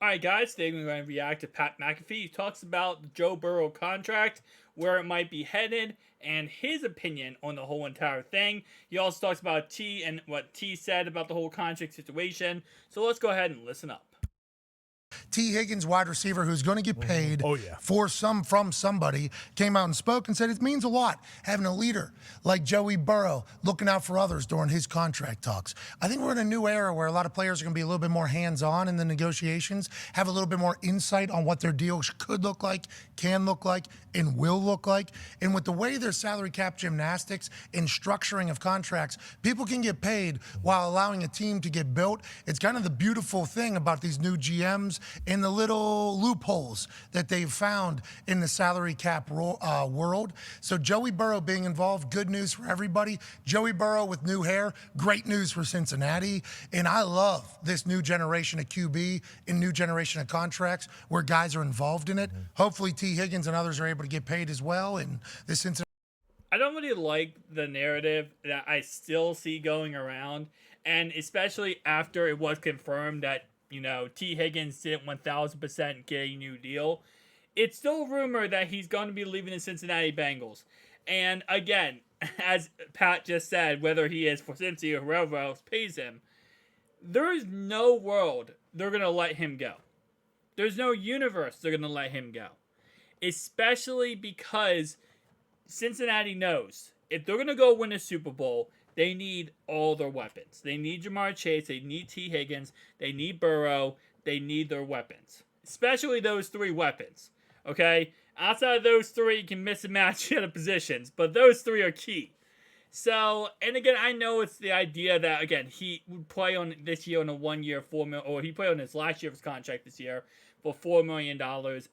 Alright guys, today we're going to react to Pat McAfee. He talks about the Joe Burrow contract, where it might be headed, and his opinion on the whole entire thing. He also talks about T and what T said about the whole contract situation. So let's go ahead and listen up. T. Higgins, wide receiver, who's going to get paid from somebody, came out and spoke and said it means a lot having a leader like Joey Burrow looking out for others during his contract talks. I think we're in a new era where a lot of players are going to be a little bit more hands-on in the negotiations, have a little bit more insight on what their deals could look like, can look like, and will look like. And with the way their salary cap gymnastics and structuring of contracts, people can get paid while allowing a team to get built. It's kind of the beautiful thing about these new GMs and the little loopholes that they've found in the salary cap world. So Joey Burrow being involved, good news for everybody. Joey Burrow with new hair, great news for Cincinnati. And I love this new generation of QB and new generation of contracts where guys are involved in it. Hopefully T. Higgins and others are able to get paid as well. And this Cincinnati. I don't really like the narrative that I still see going around, and especially after it was confirmed that, you know, T. Higgins didn't 1,000% get a new deal. It's still rumored that he's going to be leaving the Cincinnati Bengals. And again, as Pat just said, whether he is for Cincy or whoever else pays him, there is no world they're going to let him go. There's no universe they're going to let him go. Especially because Cincinnati knows if they're going to go win a Super Bowl, they need all their weapons. They need Jamar Chase. They need T. Higgins. They need Burrow. They need their weapons. Especially those three weapons. Okay? Outside of those three, you can miss and match other positions. But those three are key. So, and again, I know it's the idea that, again, he would play on this year on a 1 year, $4 million, or he played on his last year's contract this year for $4 million,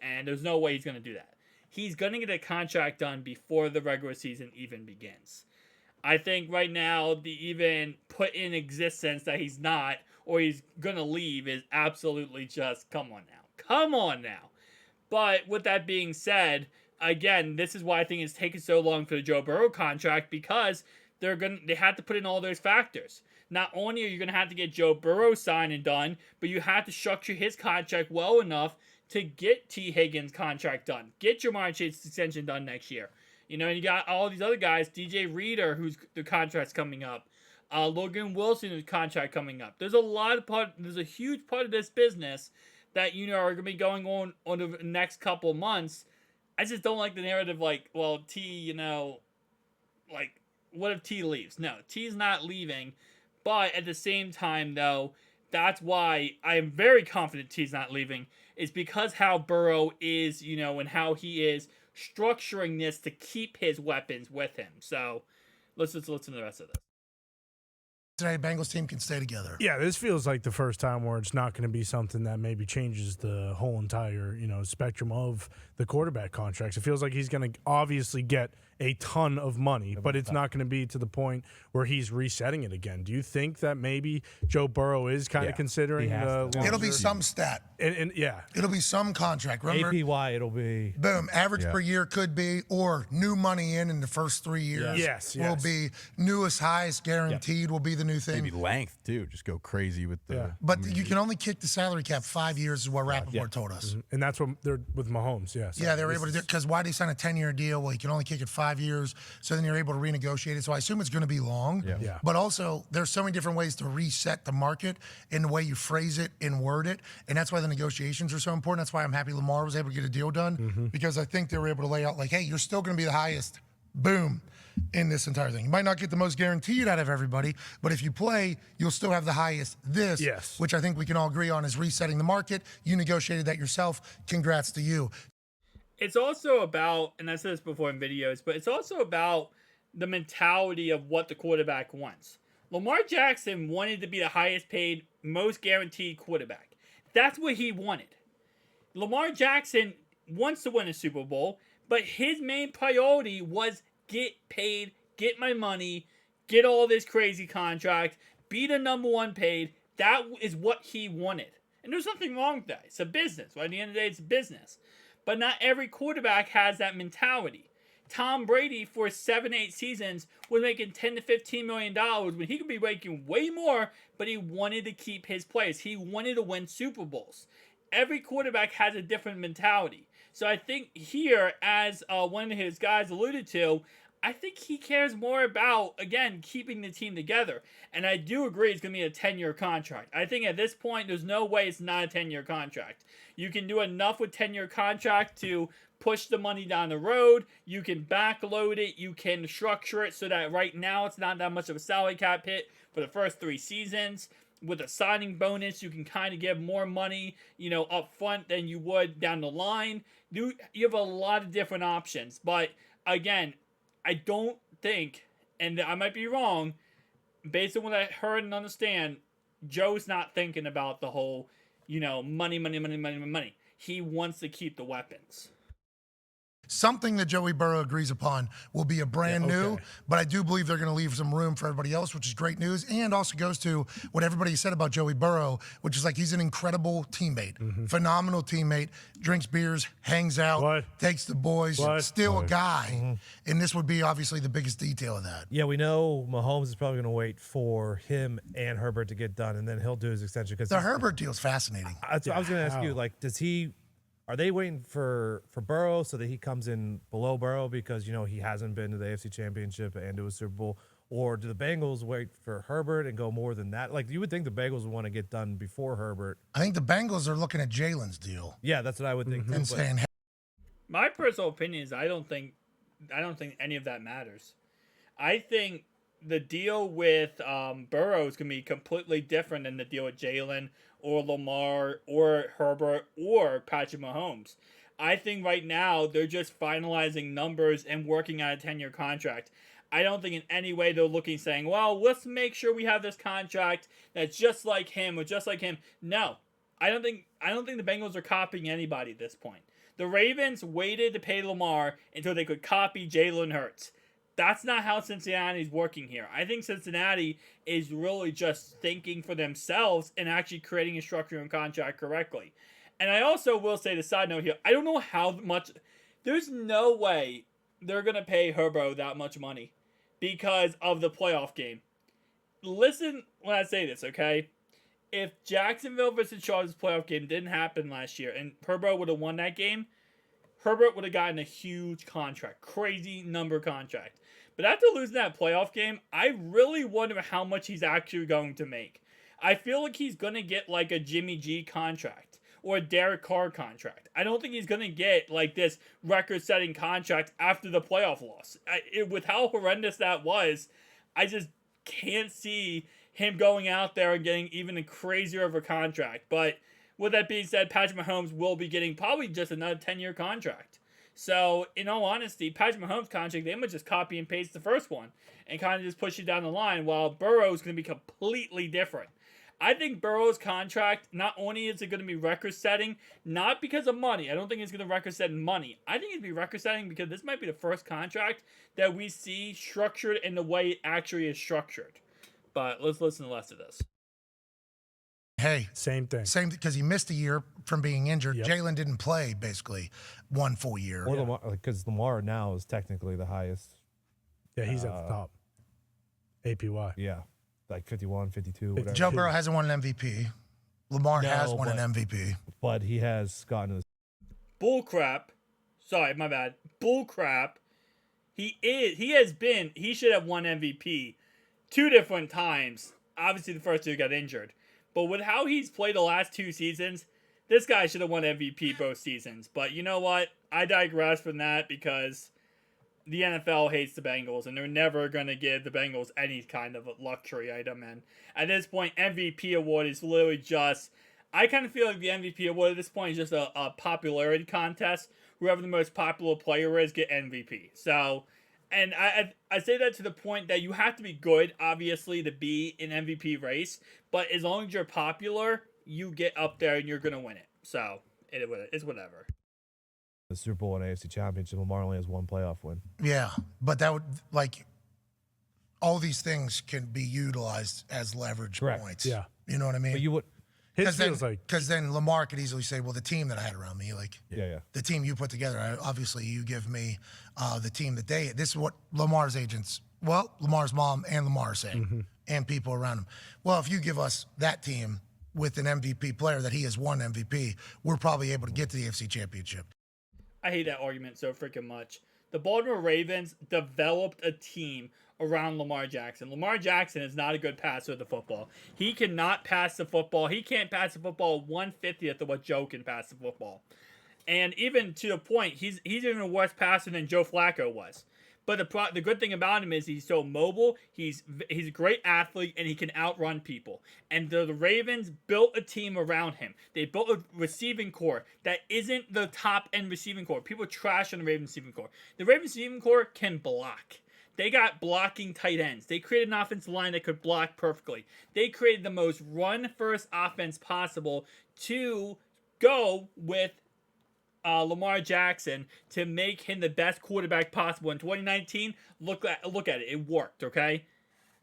and there's no way he's going to do that. He's going to get a contract done before the regular season even begins. I think right now, the even put in existence that he's not, or he's going to leave, is absolutely just, come on now. Come on now. But with that being said, again, this is why I think it's taken so long for the Joe Burrow contract, because they have to put in all those factors. Not only are you going to have to get Joe Burrow signed and done, but you have to structure his contract well enough to get T. Higgins' contract done. Get Jamar Chase's extension done next year. You know, and you got all these other guys, DJ Reader, whose the contract's coming up. Logan Wilson, whose contract coming up. There's a huge part of this business that, you know, are going to be going on the next couple months. I just don't like the narrative like, well, T, you know, like, what if T leaves? No, T's not leaving. But at the same time, though, that's why I am very confident T's not leaving. Is because how Burrow is, you know, and how he is structuring this to keep his weapons with him. So let's just listen to the rest of this. Cincinnati Bengals team can stay together. Yeah, this feels like the first time where it's not going to be something that maybe changes the whole entire, you know, spectrum of the quarterback contracts. It feels like he's going to obviously get a ton of money, but it's not going to be to the point where he's resetting it again. Do you think that maybe Joe Burrow is kind of considering it'll be some stat. And it'll be some contract. Remember, APY, it'll be boom, average per year could be, or new money in the first 3 years. Yes. Will be newest, highest, guaranteed will be the new thing. Maybe length too. Just go crazy with the. But you can only kick the salary cap 5 years, is what Rappaport told us. And that's what they're with Mahomes. Yeah, they're able to do it because why they sign a 10-year deal? Well, you can only kick it 5 years, so then you're able to renegotiate it. So I assume it's going to be long. Yeah. But also, there's so many different ways to reset the market in the way you phrase it and word it, and that's why the negotiations are so important. That's why I'm happy Lamar was able to get a deal done because I think they were able to lay out like, hey, you're still going to be the highest. Boom. In this entire thing. You might not get the most guaranteed out of everybody, but if you play, you'll still have the highest which I think we can all agree on is resetting the market. You negotiated that yourself. Congrats to you. It's also about, and I said this before in videos, but it's also about the mentality of what the quarterback wants. Lamar Jackson wanted to be the highest paid, most guaranteed quarterback. That's what he wanted. Lamar Jackson wants to win a Super Bowl, but his main priority was get paid, get my money, get all this crazy contract, be the number one paid. That is what he wanted. And there's nothing wrong with that. It's a business. Right? At the end of the day, it's a business. But not every quarterback has that mentality. Tom Brady, for 7-8 seasons, was making $10 to $15 million when he could be making way more, but he wanted to keep his players. He wanted to win Super Bowls. every quarterback has a different mentality. So I think here, as one of his guys alluded to, I think he cares more about, again, keeping the team together. And I do agree it's going to be a 10-year contract. I think at this point, there's no way it's not a 10-year contract. You can do enough with 10-year contract to push the money down the road. You can backload it. You can structure it so that right now it's not that much of a salary cap hit for the first 3 seasons. With a signing bonus, you can kind of give more money, up front than you would down the line. You have a lot of different options. But again, I don't think, and I might be wrong, based on what I heard and understand, Joe's not thinking about the whole, money. He wants to keep the weapons. Something that Joey Burrow agrees upon will be a brand new, but I do believe they're going to leave some room for everybody else, which is great news, and also goes to what everybody said about Joey Burrow, which is like he's an incredible teammate, phenomenal teammate, drinks beers, hangs out, takes the boys, still a guy, and this would be obviously the biggest detail of that. Yeah, we know Mahomes is probably going to wait for him and Herbert to get done, and then he'll do his extension. The Herbert deal is fascinating. I was going to ask you, are they waiting for Burrow so that he comes in below Burrow because, he hasn't been to the AFC Championship and to a Super Bowl? Or do the Bengals wait for Herbert and go more than that? Like, you would think the Bengals would want to get done before Herbert. I think the Bengals are looking at Jalen's deal. Yeah, that's what I would think. And saying, my personal opinion is I don't think any of that matters. I think the deal with Burrow is going to be completely different than the deal with Jalen or Lamar or Herbert or Patrick Mahomes. I think right now they're just finalizing numbers and working on a 10-year contract. I don't think in any way they're looking saying, well, let's make sure we have this contract that's just like him or just like him. No. I don't think the Bengals are copying anybody at this point. The Ravens waited to pay Lamar until they could copy Jalen Hurts. That's not how Cincinnati's working here. I think Cincinnati is really just thinking for themselves and actually creating a structure and contract correctly. And I also will say the side note here, I don't know how much, there's no way they're going to pay Herbert that much money because of the playoff game. Listen when I say this, okay? If Jacksonville versus Chargers playoff game didn't happen last year and Herbert would have won that game, Herbert would have gotten a huge contract, crazy number contract. But after losing that playoff game, I really wonder how much he's actually going to make. I feel like he's going to get like a Jimmy G contract or a Derek Carr contract. I don't think he's going to get like this record-setting contract after the playoff loss. With how horrendous that was, I just can't see him going out there and getting even a crazier of a contract. But with that being said, Patrick Mahomes will be getting probably just another 10-year contract. So, in all honesty, Patrick Mahomes' contract, they might just copy and paste the first one and kind of just push it down the line, while Burrow's going to be completely different. I think Burrow's contract, not only is it going to be record-setting, not because of money. I don't think it's going to record-set money. I think it'd be record-setting because this might be the first contract that we see structured in the way it actually is structured. But let's listen to the rest of this. Hey, same thing. Same because he missed a year from being injured. Yep. Jalen didn't play basically one full year. Or because Lamar now is technically the highest. Yeah, he's at the top. APY. Yeah, like 51, 52. Whatever. Joe Burrow hasn't won an MVP. Lamar has won an MVP. But he has gotten to the bull crap. Sorry, my bad. Bull crap. He should have won MVP 2 different times. Obviously, the first 2 got injured. But with how he's played the last 2 seasons, this guy should have won MVP both seasons. But you know what? I digress from that because the NFL hates the Bengals, and they're never going to give the Bengals any kind of a luxury item. And at this point, MVP award is literally just... I kind of feel like the MVP award at this point is just a popularity contest. Whoever the most popular player is, get MVP. So... And I say that to the point that you have to be good, obviously, to be in MVP race. But as long as you're popular, you get up there and you're going to win it. So, it's whatever. The Super Bowl and AFC Championship, Lamar only has 1 playoff win. Yeah, but that would, all these things can be utilized as leverage points. Yeah. You know what I mean? But you would... Because then Lamar could easily say, well, the team that I had around me, the team you put together, obviously you give me the team that this is what Lamar's agents, Lamar's mom and Lamar are saying, and people around him. Well, if you give us that team, with an MVP player that he has won MVP, we're probably able to get to the AFC Championship. I hate that argument so freaking much. The Baltimore Ravens developed a team around Lamar Jackson. Lamar Jackson is not a good passer of the football. He cannot pass the football. He can't pass the football 1/50th of what Joe can pass the football. And even to the point, he's even a worse passer than Joe Flacco was. But the good thing about him is he's so mobile. He's a great athlete, and he can outrun people. And the Ravens built a team around him. They built a receiving core that isn't the top-end receiving core. People trash on the Ravens receiving core. The Ravens receiving core can block. They got blocking tight ends. They created an offensive line that could block perfectly. They created the most run-first offense possible to go with Lamar Jackson to make him the best quarterback possible in 2019. Look at it. It worked, okay?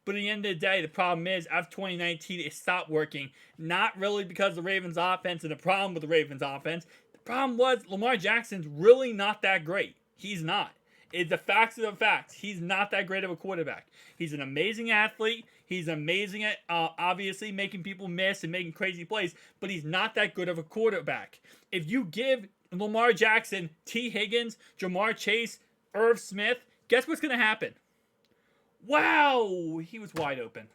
But at the end of the day, the problem is after 2019, it stopped working. Not really because of the Ravens offense and the problem with the Ravens offense. The problem was Lamar Jackson's really not that great. He's not. The facts are the facts. He's not that great of a quarterback. He's an amazing athlete. He's amazing at obviously making people miss and making crazy plays, but he's not that good of a quarterback. If you give Lamar Jackson, T. Higgins, Jamar Chase, Irv Smith, guess what's going to happen? Wow, he was wide open.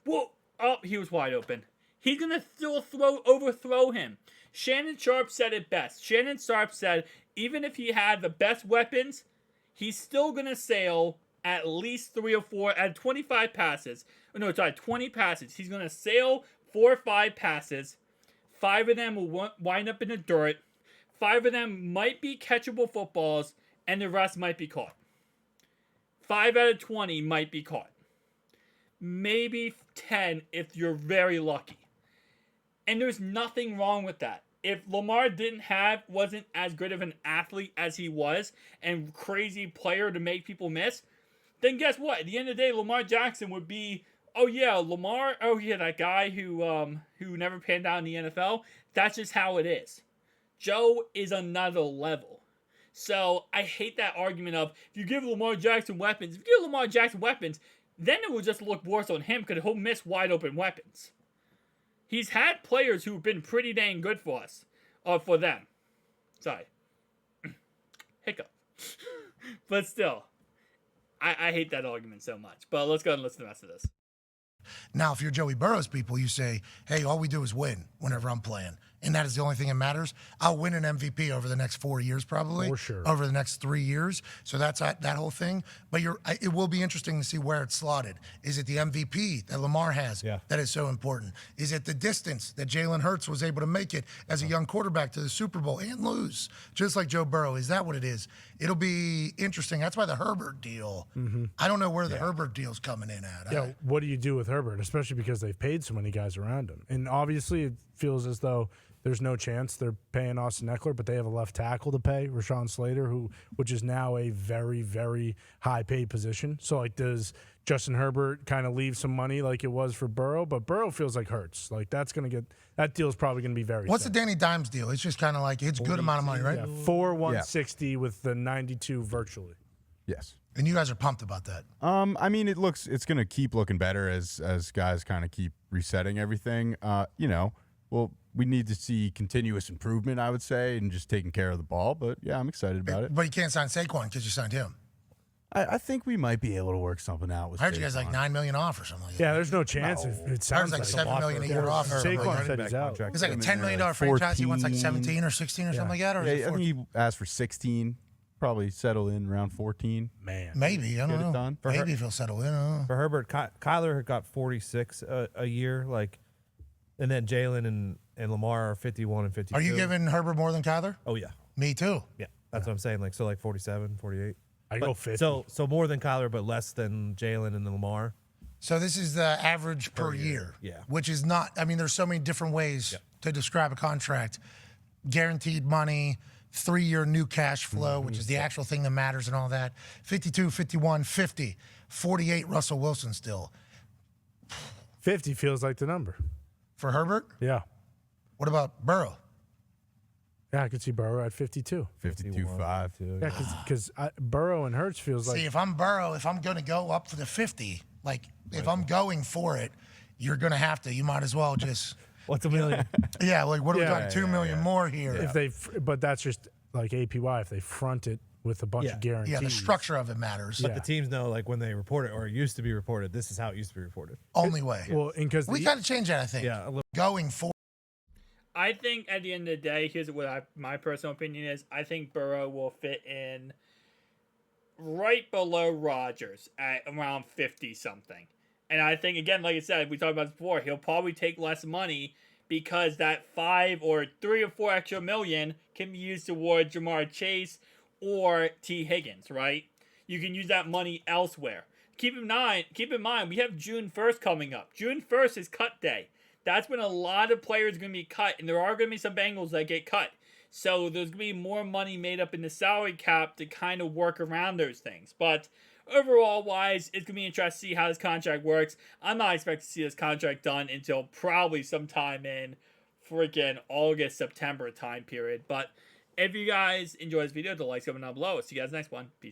Whoa, oh, he was wide open. He's going to still overthrow him. Shannon Sharp said it best. Shannon Sharp said even if he had the best weapons, he's still going to sail at least 3 or 4 at 25 passes. No, sorry, 20 passes. He's going to sail 4 or 5 passes. 5 of them will wind up in the dirt. 5 of them might be catchable footballs, and the rest might be caught. 5 out of 20 might be caught. Maybe 10 if you're very lucky. And there's nothing wrong with that. If Lamar wasn't as good of an athlete as he was, and crazy player to make people miss, then guess what? At the end of the day, Lamar Jackson would be, oh yeah, Lamar, oh yeah, that guy who never panned out in the NFL. That's just how it is. Joe is another level. So I hate that argument of if you give Lamar Jackson weapons, then it will just look worse on him because he'll miss wide open weapons. He's had players who've been pretty dang good for us, or for them. Sorry. Hiccup. But still, I hate that argument so much. But let's go and listen to the rest of this. Now, if you're Joey Burrow's people, you say, hey, all we do is win whenever I'm playing. And that is the only thing that matters. I'll win an MVP over the next 4 years, probably. For sure. Over the next 3 years. So that's that whole thing. But it will be interesting to see where it's slotted. Is it the MVP that Lamar has that is so important? Is it the distance that Jalen Hurts was able to make it as a young quarterback to the Super Bowl and lose, just like Joe Burrow? Is that what it is? It'll be interesting. That's why the Herbert deal, I don't know where the Herbert deal's coming in at. Yeah, what do you do with Herbert, especially because they've paid so many guys around him? And obviously it feels as though there's no chance they're paying Austin Eckler, but they have a left tackle to pay, Rashawn Slater, which is now a very, very high-paid position. So, like, does Justin Herbert kind of leave some money like it was for Burrow? But Burrow feels like Hurts. Like, that deal's probably going to be very What's set. the Danny Dimes deal? It's just kind of like, it's a good amount of money, right? Yeah, 160 with the 92 virtually. Yes. And you guys are pumped about that. I mean, it's going to keep looking better as guys kind of keep resetting everything. Well, we need to see continuous improvement, I would say, and just taking care of the ball. But, yeah, I'm excited about it. But you can't sign Saquon because you signed him. I think we might be able to work something out with I heard you guys like $9 million off or something like that. Yeah, there's no chance. It sounds like like $7 million a year off. Saquon said he's out. It's like a $10 million franchise. He wants like 17 or 16 or something like that. Or I think he asked for 16. Probably settle in around 14. Man. Maybe. I don't know. Done. Maybe if he'll settle in. I don't know. For Herbert, Kyler got 46 a year, and then Jalen and Lamar are 51 and 52. Are you giving Herbert more than Kyler? Oh, yeah. Me too. Yeah, that's what I'm saying. 47, 48. I go 50. So more than Kyler, but less than Jalen and Lamar. So this is the average per year. Yeah. Which is not, I mean, there's so many different ways to describe a contract. Guaranteed money, 3-year new cash flow, which is the actual thing that matters and all that. 52, 51, 50, 48 Russell Wilson still. 50 feels like the number. For Herbert? Yeah. What about Burrow? Yeah, I could see Burrow at 52. 52.5. Yeah, because Burrow and Hurts feels like. See, if I'm Burrow, if I'm going to go up for the 50, if I'm going for it, you're going to have to. You might as well just. What's $1 million? Yeah, like what are we Yeah, talking? $2 million more here. If they, but that's just like APY. If they front it with a bunch of guarantees, Yeah, the structure of it matters. But the teams know, like when they report it, or it used to be reported, this is how it used to be reported. Only way. Well, and because We got to change that, I think. Yeah, a little. Going forward. I think at the end of the day, here's what my personal opinion is. I think Burrow will fit in right below Rodgers at around 50 something. And I think, again, like I said, we talked about this before, he'll probably take less money because that 5 or 3 or 4 extra million can be used toward Jamar Chase or T. Higgins, right? You can use that money elsewhere. Keep in mind, we have June 1st coming up. June 1st is cut day. That's when a lot of players are going to be cut, and there are going to be some Bengals that get cut. So there's going to be more money made up in the salary cap to kind of work around those things. But overall wise, it's going to be interesting to see how this contract works. I'm not expecting to see this contract done until probably sometime in freaking August, September time period. But if you guys enjoy this video, the likes, comment down below. See you guys next one. Peace.